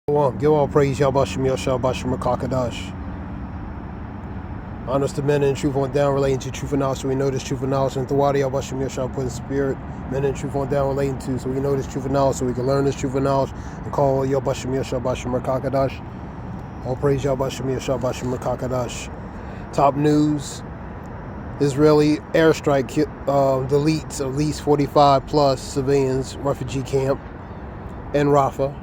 Give all praise, Yahbashim Yashah Bashim Rakakadash. Honors to men and truth on down relating to truth and knowledge, so we know this truth and knowledge. And Thawadi Yahbashim Yashah put in spirit, men and truth on down relating to, so we know this truth and knowledge, so we can learn this truth and knowledge and call Yahbashim Yashah Bashim Rakakadash. All praise Yahbashim Yashah Bashim Rakakadash. Top news: Israeli airstrike deletes at least 45 plus civilians refugee camp in Rafah.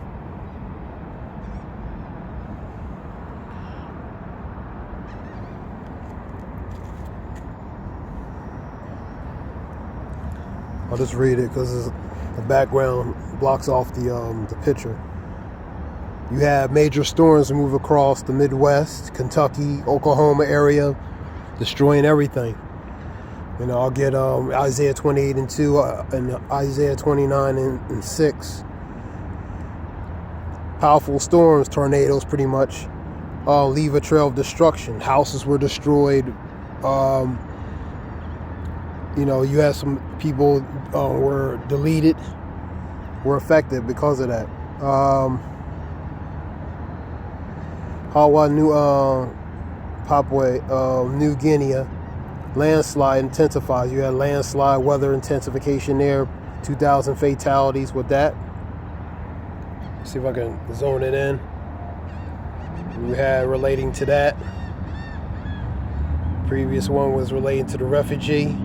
I'll just read it because the background blocks off the picture. You have major storms move across the Midwest, Kentucky, Oklahoma area, destroying everything. You know, I'll get Isaiah 28:2 and Isaiah 29:6. Powerful storms, tornadoes, pretty much leave a trail of destruction. Houses were destroyed. You know, you had some people were deleted, were affected because of that. Papua New Guinea, landslide intensifies. You had landslide weather intensification there, 2,000 fatalities with that. See if I can zone it in. We had relating to that. Previous one was relating to the refugee.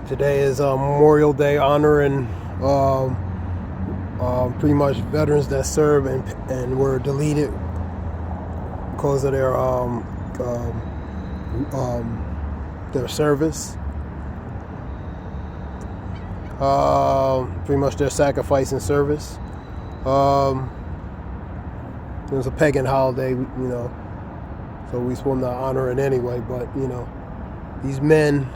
Today is Memorial Day, honoring pretty much veterans that served and were deleted because of their service. Pretty much their sacrifice and service. It was a pagan holiday, you know, so we're supposed to honor it anyway. But you know, these men.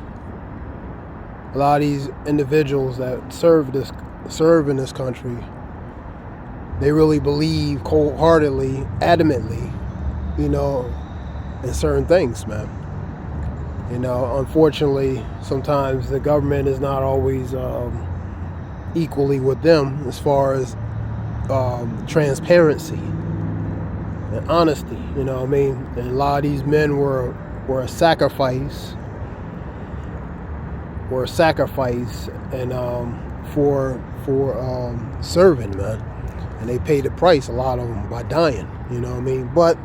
A lot of these individuals that serve in this country, they really believe cold-heartedly, adamantly, you know, in certain things, man. You know, unfortunately, sometimes the government is not always equally with them as far as transparency and honesty. You know what I mean? And a lot of these men were a sacrifice. And for serving, man, and they paid the price, a lot of them, by dying, you know what I mean? But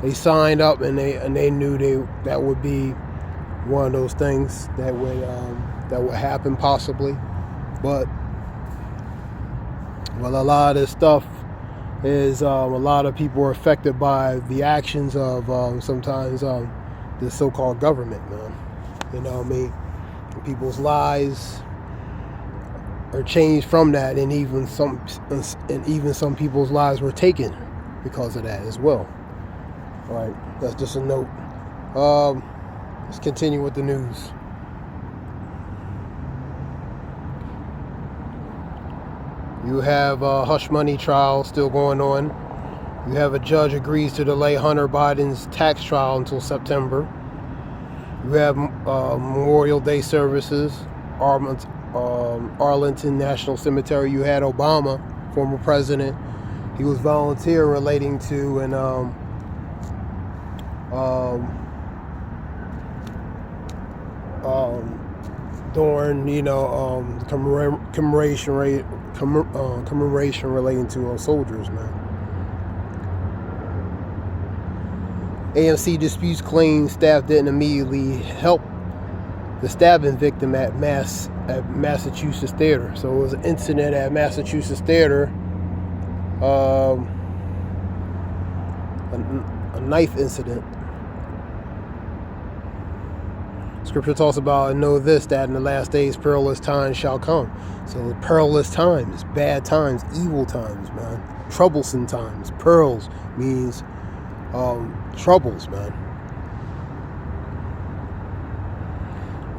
they signed up and they knew that would be one of those things that would happen possibly. But a lot of this stuff is a lot of people are affected by the actions of sometimes the so-called government, man. You know what I mean? People's lives are changed from that, and even some people's lives were taken because of that as well. All right, that's just a note. Let's continue with the news. You have hush money trial still going on. You have a judge agrees to delay Hunter Biden's tax trial until September. You have Memorial Day services, Arlington National Cemetery. You had Obama, former president. He was volunteering relating to during, you know, commemoration relating to soldiers, man. AMC disputes claims staff didn't immediately help the stabbing victim at Massachusetts Theater. So it was an incident at Massachusetts Theater, a knife incident. Scripture talks about, and know this, that in the last days perilous times shall come. So perilous times, bad times, evil times, man. Troublesome times. Pearls means troubles, man.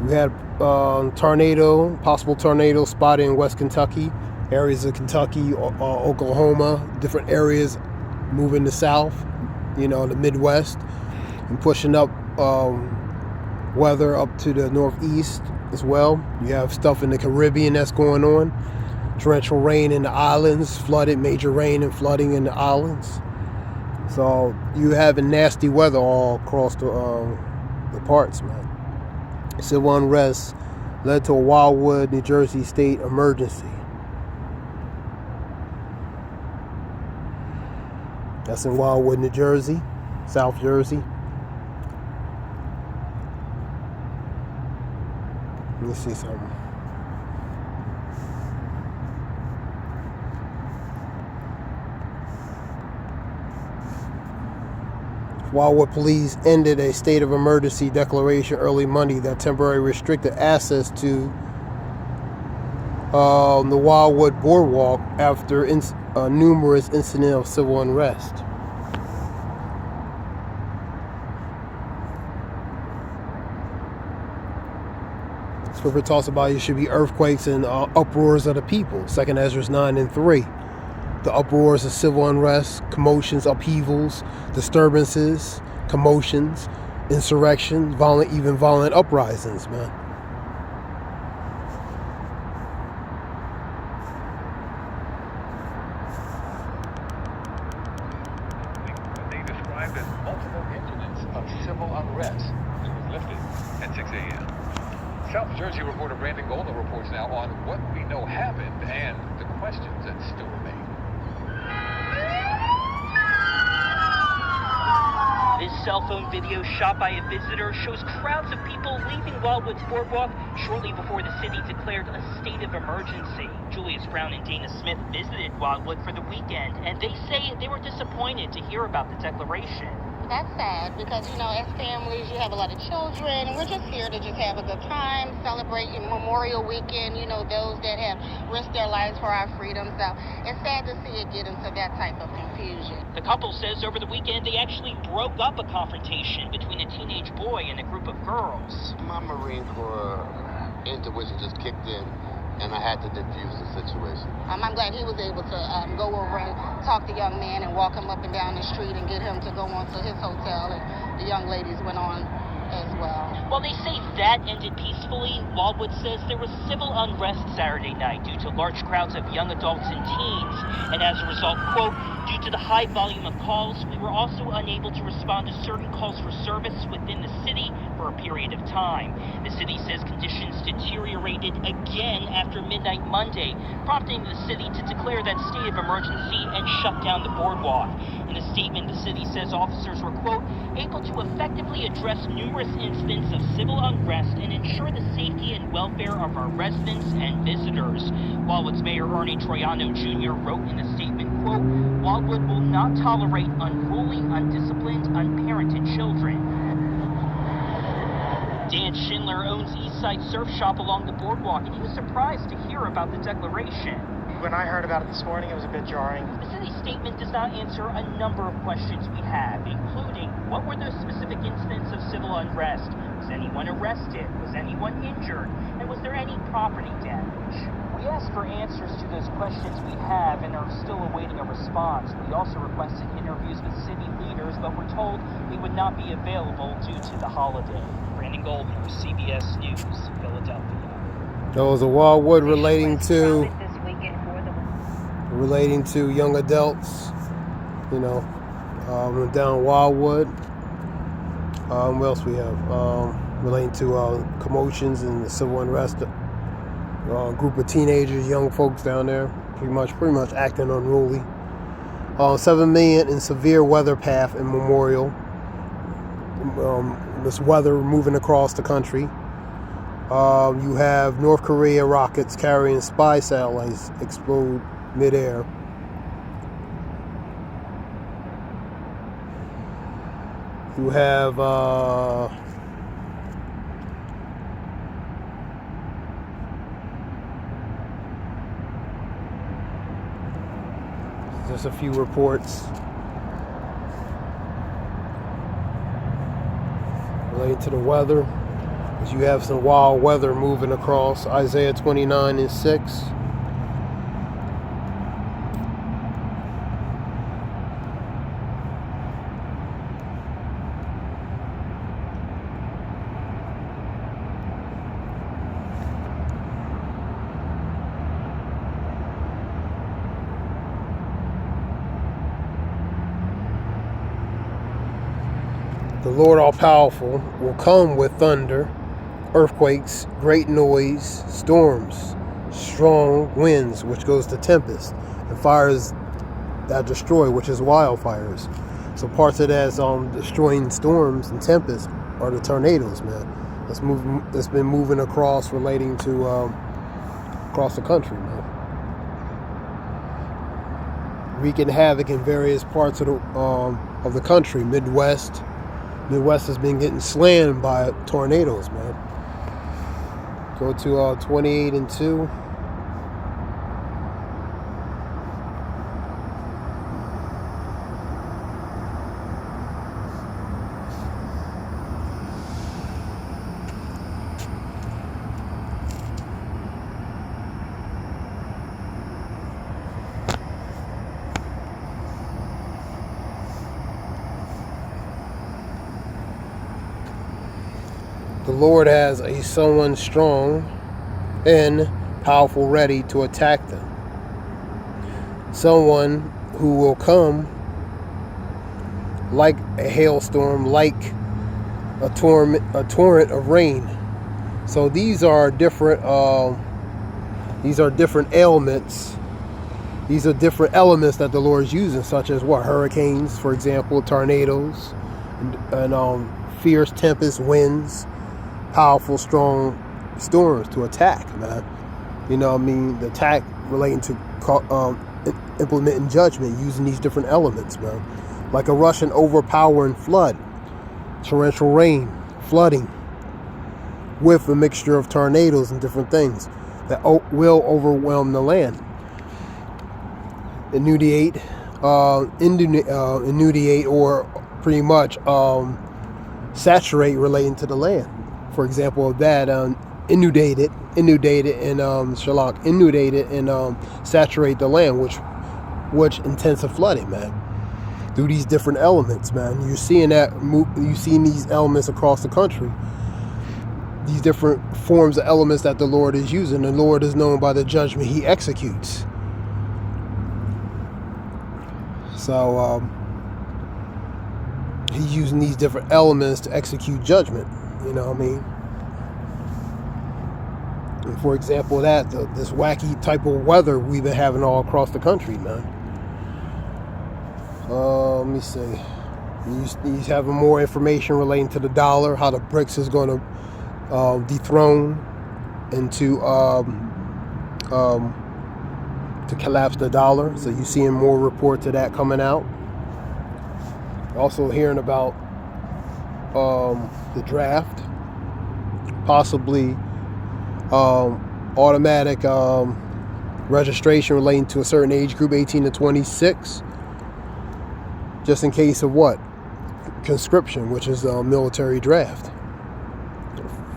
We had possible tornado spotted in West Kentucky, areas of Kentucky, Oklahoma, different areas moving to south, the Midwest, and pushing up weather up to the northeast as well. You have stuff in the Caribbean that's going on. Torrential rain in the islands, major rain and flooding in the islands. So you having nasty weather all across the parts, man. Civil unrest led to a Wildwood, New Jersey state emergency. That's in Wildwood, New Jersey, South Jersey. Let me see something. Wildwood police ended a state of emergency declaration early Monday that temporarily restricted access to the Wildwood Boardwalk after numerous incidents of civil unrest. Scripture talks about it should be earthquakes and uproars of the people. 2 Ezra 9:3. The uproars of civil unrest, commotions, upheavals, disturbances, commotions, insurrections, violent uprisings, man. They described as multiple incidents of civil unrest. It was lifted at 6 a.m. South Jersey reporter Brandon Golden reports now on what we know happened and the questions that still remain. This cell phone video shot by a visitor shows crowds of people leaving Wildwood's boardwalk shortly before the city declared a state of emergency. Julius Brown and Dana Smith visited Wildwood for the weekend, and they say they were disappointed to hear about the declaration. That's sad because, as families, you have a lot of children, and we're just here to just have a good time, celebrating Memorial Weekend, those that have risked their lives for our freedom. So it's sad to see it get into that type of confusion. The couple says over the weekend they actually broke up a confrontation between a teenage boy and a group of girls. My Marine Corps intuition just kicked in, and I had to defuse the situation. I'm glad he was able to go over and talk to the young man and walk him up and down the street and get him to go on to his hotel, and the young ladies went on as well. While they say that ended peacefully, Wildwood says there was civil unrest Saturday night due to large crowds of young adults and teens, and as a result, quote, due to the high volume of calls, we were also unable to respond to certain calls for service within the city for a period of time. The city says conditions deteriorated again after midnight Monday, prompting the city to declare that state of emergency and shut down the boardwalk. In a statement, the city says officers were, quote, able to effectively address numerous incidents of civil unrest and ensure the safety and welfare of our residents and visitors. Wildwood's Mayor Ernie Troiano Jr. wrote in a statement, quote, Wildwood will not tolerate unruly, undisciplined, unparented children. Dan Schindler owns Eastside Surf Shop along the boardwalk, and he was surprised to hear about the declaration. When I heard about it this morning, it was a bit jarring. The city statement does not answer a number of questions we have, including what were those specific incidents of civil unrest? Was anyone arrested? Was anyone injured? And was there any property damage? We asked for answers to those questions we have and are still awaiting a response. We also requested interviews with city leaders, but were told they would not be available due to the holiday. Brandon Goldner, CBS News, Philadelphia. There was a Wildwood relating to young adults, down Wildwood. What else we have? Relating to commotions and the civil unrest. Group of teenagers, young folks down there, pretty much acting unruly. 7 million in severe weather path in Memorial. This weather moving across the country. You have North Korea rockets carrying spy satellites explode midair. You have just a few reports related to the weather. As you have some wild weather moving across. Isaiah 29:6. The Lord all-powerful will come with thunder, earthquakes, great noise, storms, strong winds, which goes to tempest, and fires that destroy, which is wildfires. So parts of that destroying storms and tempests are the tornadoes, man. That's been moving across, relating to across the country, man. Wreaking havoc in various parts of the country. Midwest has been getting slammed by tornadoes, man. Go to 28:2. The Lord has someone strong and powerful ready to attack them. Someone who will come like a hailstorm, like a torrent of rain. So these are different ailments. These are different elements that the Lord is using, such as hurricanes, for example, tornadoes, and fierce tempest winds, powerful, strong storms to attack, man. You know what I mean? The attack relating to implementing judgment using these different elements, man. Like a rushing, overpowering flood, torrential rain, flooding, with a mixture of tornadoes and different things that will overwhelm the land. Inundate, or pretty much saturate, relating to the land. For example, of that, inundated and saturate the land, which intensive flooding, man. Through these different elements, man. You're seeing these elements across the country. These different forms of elements that the Lord is using. The Lord is known by the judgment He executes. So He's using these different elements to execute judgment. You know what I mean? And for example, this wacky type of weather we've been having all across the country, man. Let me see. He's having more information relating to the dollar, how the BRICS is going to dethrone and to collapse the dollar. So you're seeing more reports of that coming out. Also hearing about the draft, possibly automatic registration relating to a certain age group, 18 to 26, just in case of conscription, which is a military draft,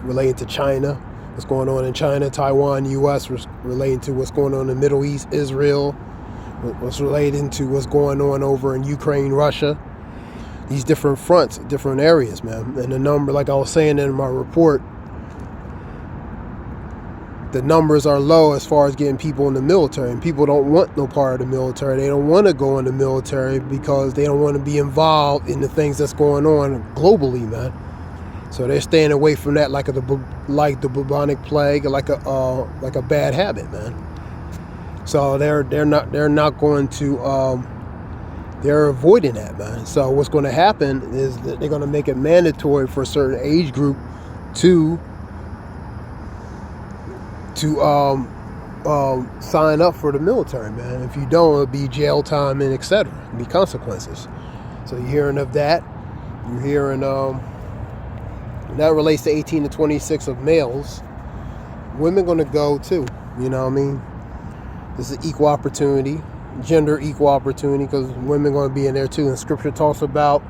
relating to China, what's going on in China, Taiwan, U.S., relating to what's going on in the Middle East, Israel, what's relating to what's going on over in Ukraine, Russia. These different fronts, different areas, man. And the number, like I was saying in my report, the numbers are low as far as getting people in the military. And people don't want no part of the military. They don't want to go in the military because they don't want to be involved in the things that's going on globally, man. So they're staying away from that like the bubonic plague, like a bad habit, man. So they're not going to. They're avoiding that, man. So what's going to happen is that they're going to make it mandatory for a certain age group to sign up for the military, man. If you don't, it'll be jail time and etc. It'll be consequences. So you're hearing of that. You're hearing that relates to 18 to 26 of males. Women going to go too. You know what I mean? This is equal opportunity. Gender equal opportunity, because women going to be in there too. And scripture talks about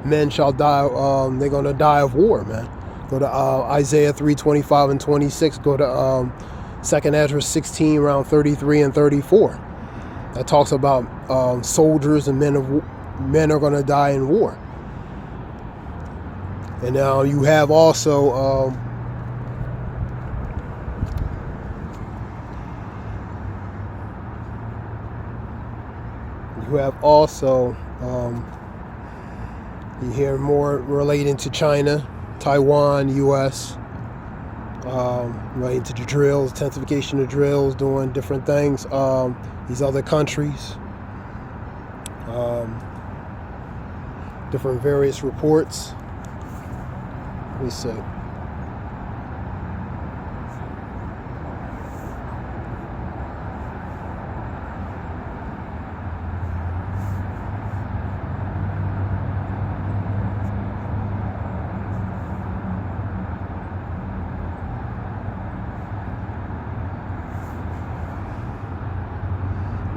men shall die, they're going to die of war, man. Go to Isaiah 3:25 and 26. Go to 2nd Ezra 16 around 33 and 34. That talks about soldiers and men are going to die in war. And now you have also You hear more relating to China, Taiwan, U.S., relating to the drills, intensification of drills, doing different things. These other countries, different various reports. Let me see.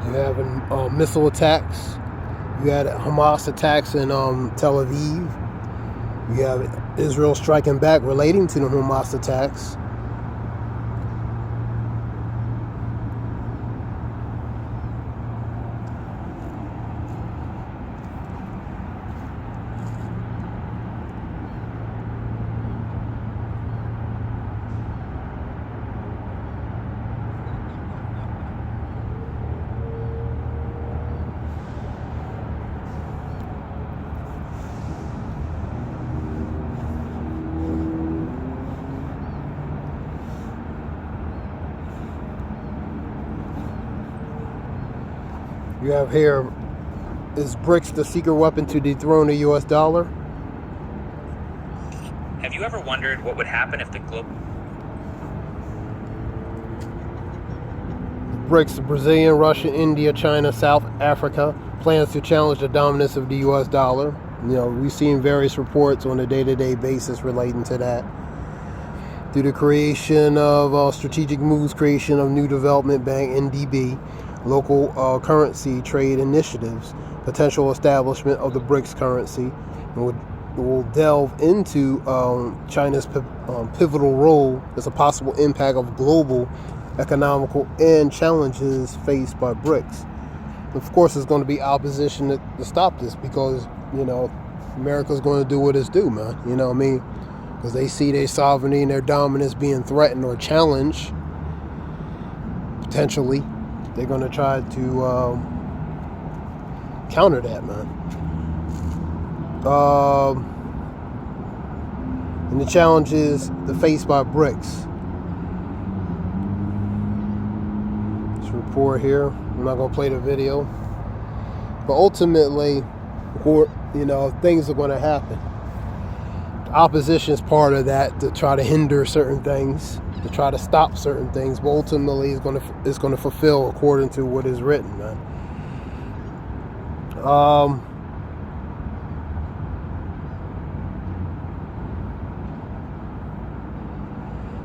You have missile attacks. You had Hamas attacks in Tel Aviv. You have Israel striking back relating to the Hamas attacks. You have here, is BRICS the secret weapon to dethrone the US dollar? Have you ever wondered what would happen if the BRICS, Brazil, Russia, India, China, South Africa, plans to challenge the dominance of the US dollar. You know, we've seen various reports on a day-to-day basis relating to that. Through the creation of strategic moves, creation of new development bank, NDB, local currency trade initiatives, potential establishment of the BRICS currency, and will delve into China's pivotal role as a possible impact of global economical and challenges faced by BRICS. Of course, there's going to be opposition to stop this because, you know, America's going to do what it's due, man. You know what I mean? Because they see their sovereignty and their dominance being threatened or challenged, potentially. They're going to try to counter that, man. And the challenges faced by BRICS. This report here, I'm not going to play the video. But ultimately, you know, things are going to happen. Opposition is part of that, to try to hinder certain things, to try to stop certain things, but ultimately it's going to fulfill according to what is written, man.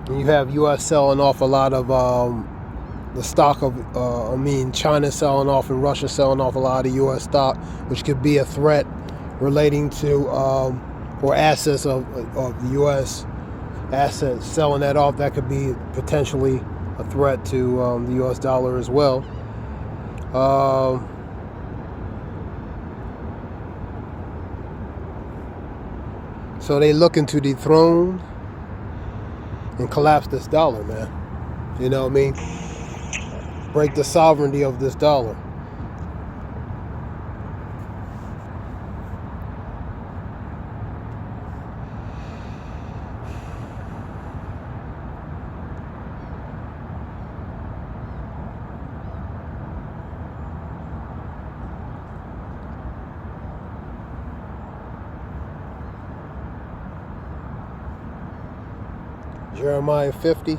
You have U.S. selling off a lot of the stock of, China selling off and Russia selling off a lot of U.S. stock, which could be a threat relating to or assets of the U.S. assets, selling that off. That could be potentially a threat to the U.S. dollar as well. So they looking to dethrone and collapse this dollar, man. You know what I mean? Break the sovereignty of this dollar. Jeremiah 50.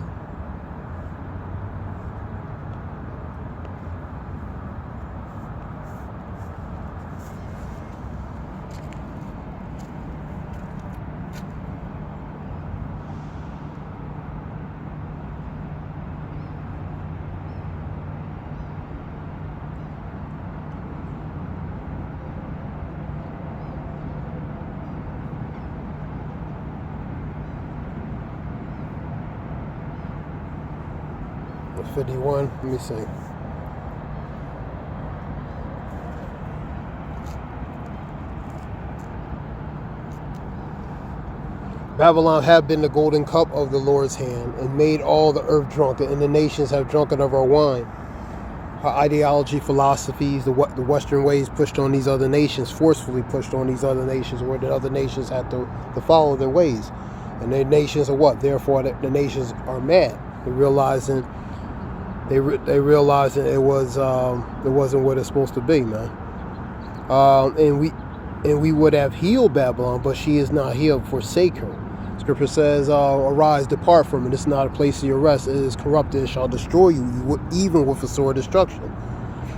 Or 51. Let me see. Babylon have been the golden cup of the Lord's hand, and made all the earth drunken, and the nations have drunken of our wine. her ideology, philosophies, the Western ways pushed on these other nations, forcefully pushed on these other nations, where the other nations had to follow their ways. And their nations are what? Therefore, the nations are mad. They're realizing it wasn't what it's supposed to be, man. And we would have healed Babylon, but she is not healed. Forsake her. Scripture says, arise, depart from it. It's not a place of your rest. It is corrupted. It shall destroy you, even with a sword of destruction.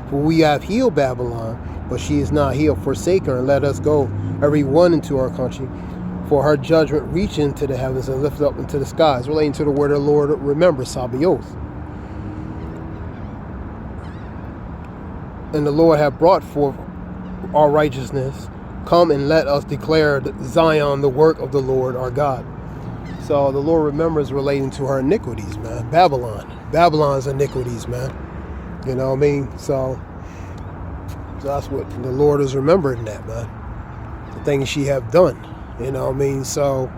For we have healed Babylon, but she is not healed. Forsake her, and let us go, every one into our country. For her judgment reach into the heavens and lift up into the skies. Relating to the word of the Lord, remember Sabaoth. And the Lord hath brought forth our righteousness. Come and let us declare Zion the work of the Lord our God. So the Lord remembers relating to her iniquities, man. Babylon's iniquities, man. You know what I mean? So that's what the Lord is remembering, that, man. The things she have done. You know what I mean? So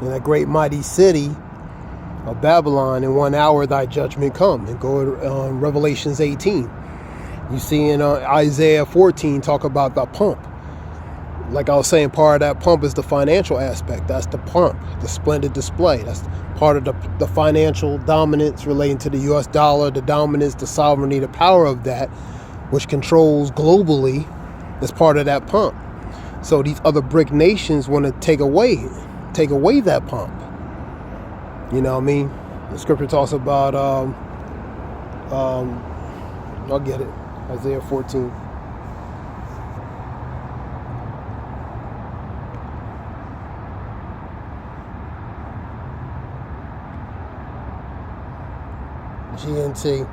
in that great mighty city of Babylon, in 1 hour thy judgment come. And go to Revelations 18. You see in Isaiah 14 talk about the pump. Like I was saying, part of that pump is the financial aspect. That's the pump, the splendid display. That's part of the financial dominance relating to the U.S. dollar, the dominance, the sovereignty, the power of that, which controls globally, is part of that pump. So these other brick nations want to take away that pump. You know what I mean? The scripture talks about, I'll get it, Isaiah 14. GNT.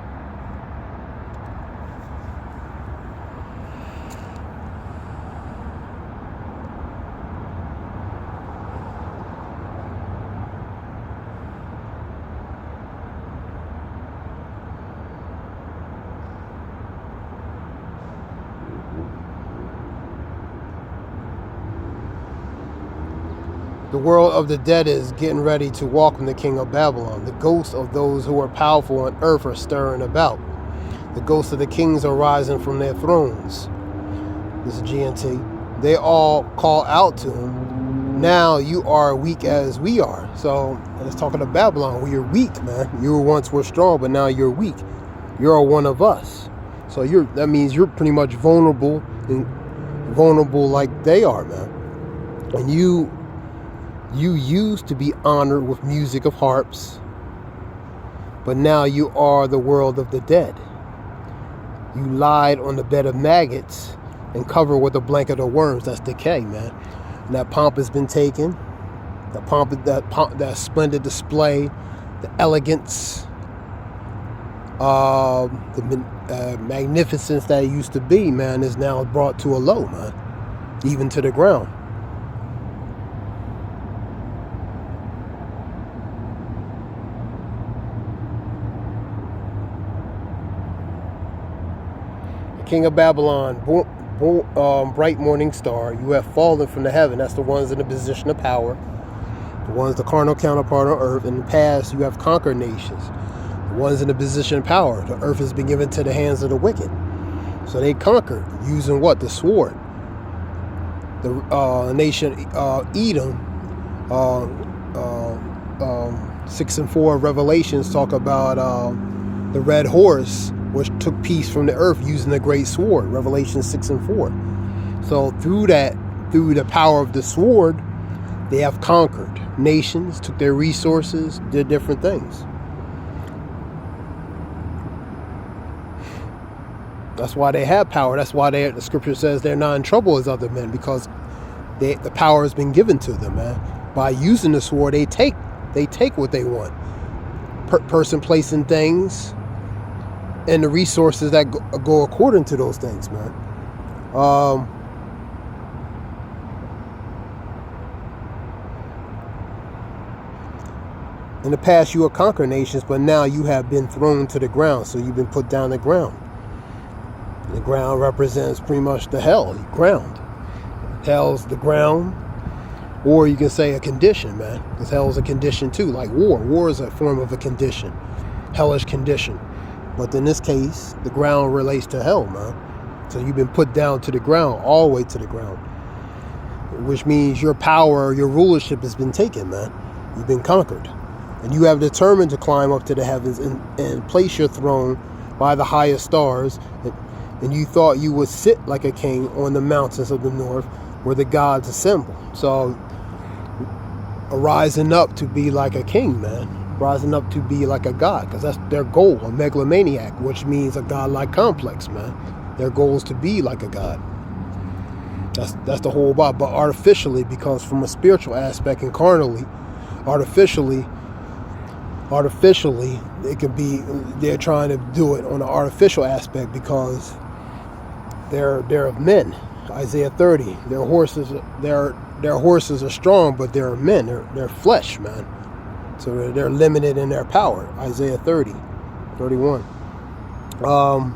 The world of the dead is getting ready to welcome the king of Babylon. The ghosts of those who are powerful on earth are stirring about. The ghosts of the kings are rising from their thrones. This is GNT. They all call out to him. Now you are weak as we are. So it's talking to Babylon. We are weak, man. You once were strong, but now you're weak. You're one of us. So that means you're pretty much vulnerable like they are, man. And you used to be honored with music of harps, but now you are the world of the dead. You lied on the bed of maggots and covered with a blanket of worms. That's decay, man. And that pomp has been taken. That splendid display, the elegance, the magnificence that it used to be, man, is now brought to a low, man, even to the ground. King of Babylon, bright morning star, you have fallen from the heaven. That's the ones in the position of power, the ones the carnal counterpart on earth. In the past, you have conquered nations. The ones in the position of power, the earth has been given to the hands of the wicked. So they conquered using what? The sword. The nation Edom, 6 and 4 Revelations talk about the red horse, which took peace from the earth using the great sword, Revelation 6 and 4. So through the power of the sword, they have conquered nations, took their resources, did different things. That's why they have power. That's why the scripture says they're not in trouble as other men, because the power has been given to them, man. By using the sword, they take what they want. Person, place, and things, and the resources that go according to those things, man. In the past, you have conquered nations, but now you have been thrown to the ground. So you've been put down the ground. The ground represents pretty much the hell, ground. Hell's the ground, or you can say a condition, man. Because hell's a condition too, like war. War is a form of a condition, hellish condition. But in this case, the ground relates to hell, man. So you've been put down to the ground, all the way to the ground. Which means your power, your rulership has been taken, man. You've been conquered. And you have determined to climb up to the heavens and place your throne by the highest stars. And you thought you would sit like a king on the mountains of the north where the gods assemble. So, rising up to be like a king, man. Rising up to be like a god, because that's their goal, a megalomaniac, which means a godlike complex, man. Their goal is to be like a god. That's the whole about. But artificially, because from a spiritual aspect and carnally, artificially, it could be, they're trying to do it on an artificial aspect because they're of men. Isaiah 30. Their horses are strong, but they're men. They're flesh, man. So they're limited in their power. Isaiah 30, 31. I'm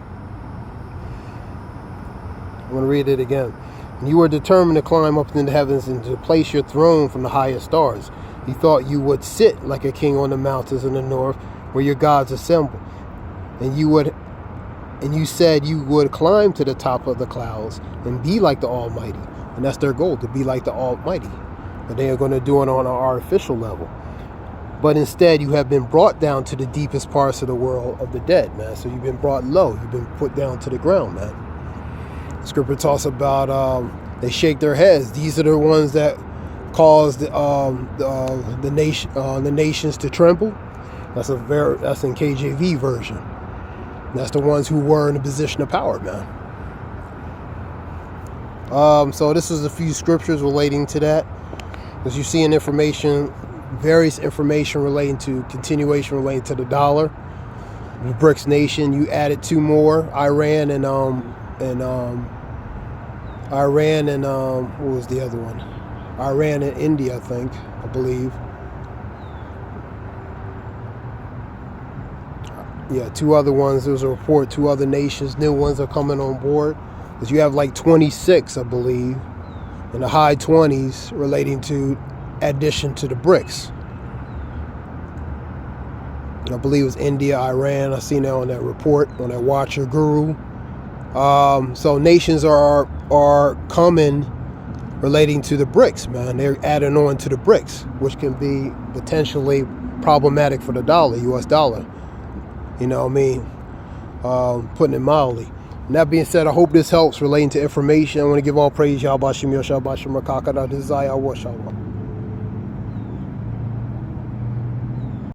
going to read it again. And you were determined to climb up into the heavens and to place your throne from the highest stars. You thought you would sit like a king on the mountains in the north where your gods assemble. And you said you would climb to the top of the clouds and be like the Almighty. And that's their goal, to be like the Almighty. But they are going to do it on an artificial level. But instead, you have been brought down to the deepest parts of the world of the dead, man. So you've been brought low. You've been put down to the ground, man. The scripture talks about they shake their heads. These are the ones that caused the nations to tremble. That's in KJV version. That's the ones who were in a position of power, man. So this is a few scriptures relating to that. As you see in information, various information relating to continuation relating to the dollar, the BRICS nation. You added two more, Iran and what was the other one? Iran and India, I believe. Yeah, two other ones. There was a report, two other nations, new ones are coming on board. Because you have like 26, I believe, in the high 20s relating to addition to the BRICS. I believe it was India, Iran. I seen that on that report, on that Watcher Guru. So nations are coming relating to the BRICS, man. They're adding on to the BRICS, which can be potentially problematic for the dollar, U.S. dollar. You know what I mean? Putting it mildly. And that being said, I hope this helps relating to information. I want to give all praise, Yahweh Shem Yahweh Shem Rakakada Desire Washawa.